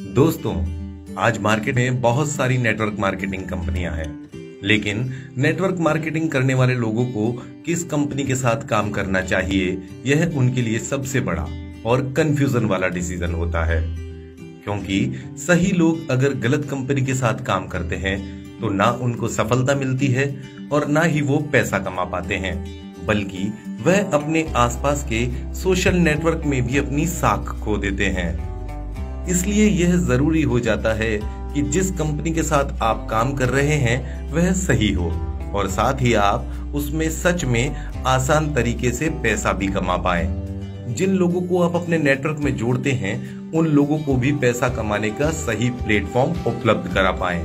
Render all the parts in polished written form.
दोस्तों, आज मार्केट में बहुत सारी नेटवर्क मार्केटिंग कंपनियां हैं, लेकिन नेटवर्क मार्केटिंग करने वाले लोगों को किस कंपनी के साथ काम करना चाहिए, यह उनके लिए सबसे बड़ा और कंफ्यूजन वाला डिसीजन होता है। क्योंकि सही लोग अगर गलत कंपनी के साथ काम करते हैं तो ना उनको सफलता मिलती है और ना ही वो पैसा कमा पाते हैं, बल्कि वह अपने आसपास के सोशल नेटवर्क में भी अपनी साख खो देते हैं। इसलिए यह जरूरी हो जाता है कि जिस कंपनी के साथ आप काम कर रहे हैं वह सही हो और साथ ही आप उसमें सच में आसान तरीके से पैसा भी कमा पाएं। जिन लोगों को आप अपने नेटवर्क में जोड़ते हैं उन लोगों को भी पैसा कमाने का सही प्लेटफॉर्म उपलब्ध करा पाएं।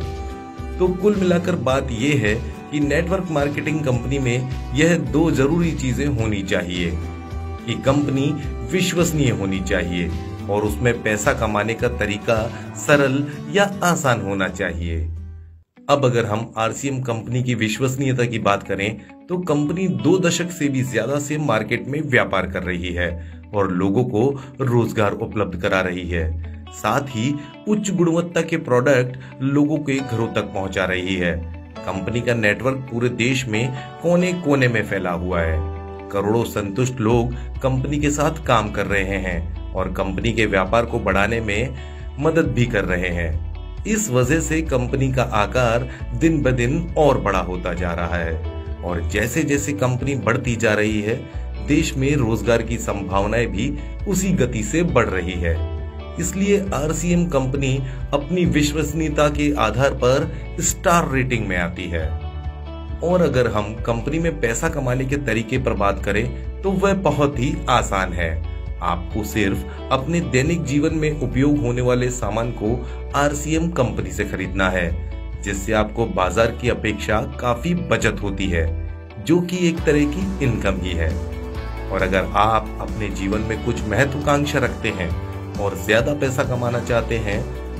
तो कुल मिलाकर बात यह है कि नेटवर्क मार्केटिंग कंपनी में यह दो जरूरी चीजें होनी चाहिए कि कंपनी विश्वसनीय होनी चाहिए और उसमें पैसा कमाने का तरीका सरल या आसान होना चाहिए। अब अगर हम आरसीएम कंपनी की विश्वसनीयता की बात करें तो कंपनी 2 दशक से भी ज्यादा से मार्केट में व्यापार कर रही है और लोगों को रोजगार उपलब्ध करा रही है। साथ ही उच्च गुणवत्ता के प्रोडक्ट लोगों के घरों तक पहुंचा रही है। कंपनी का नेटवर्क पूरे देश में कोने कोने में फैला हुआ है। करोड़ों संतुष्ट लोग कंपनी के साथ काम कर रहे हैं और कंपनी के व्यापार को बढ़ाने में मदद भी कर रहे हैं। इस वजह से कंपनी का आकार दिन ब दिन और बड़ा होता जा रहा है और जैसे जैसे कंपनी बढ़ती जा रही है, देश में रोजगार की संभावनाएं भी उसी गति से बढ़ रही है। इसलिए आरसीएम कंपनी अपनी विश्वसनीयता के आधार पर स्टार रेटिंग में आती है। और अगर हम कंपनी में पैसा कमाने के तरीके पर बात करें तो वह बहुत ही आसान है। आपको सिर्फ अपने दैनिक जीवन में उपयोग होने वाले सामान को आरसीएम कंपनी से खरीदना है, जिससे आपको बाजार की अपेक्षा काफी बचत होती है, जो कि एक तरह की इनकम ही है। और अगर आप अपने जीवन में कुछ महत्वाकांक्षा रखते हैं और ज्यादा पैसा कमाना चाहते हैं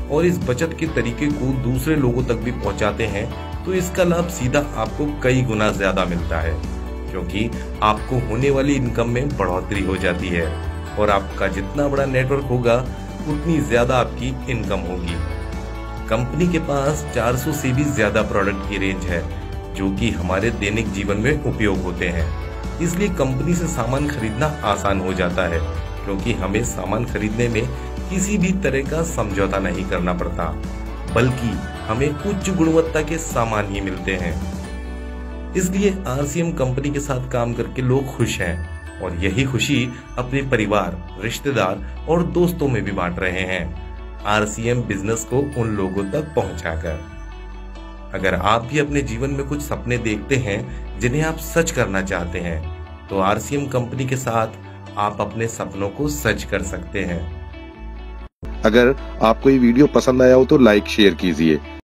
और इस बचत के तरीके को दूसरे लोगों तक भी पहुंचाते हैं तो इसका लाभ सीधा आपको कई गुना ज्यादा मिलता है, क्योंकि आपको होने वाली इनकम में बढ़ोतरी हो जाती है और आपका जितना बड़ा नेटवर्क होगा उतनी ज्यादा आपकी इनकम होगी। कंपनी के पास 400 से भी ज्यादा प्रोडक्ट की रेंज है जो कि हमारे दैनिक जीवन में उपयोग होते हैं। इसलिए कंपनी से सामान खरीदना आसान हो जाता है, क्योंकि हमें सामान खरीदने में किसी भी तरह का समझौता नहीं करना पड़ता, बल्कि हमें उच्च गुणवत्ता के सामान ही मिलते हैं। इसलिए आरसीएम कंपनी के साथ काम करके लोग खुश हैं और यही खुशी अपने परिवार, रिश्तेदार और दोस्तों में भी बांट रहे हैं, आरसीएम बिजनेस को उन लोगों तक पहुंचाकर। अगर आप भी अपने जीवन में कुछ सपने देखते हैं जिन्हें आप सच करना चाहते हैं तो आरसीएम कंपनी के साथ आप अपने सपनों को सच कर सकते हैं। अगर आपको ये वीडियो पसंद आया हो तो लाइक शेयर कीजिए।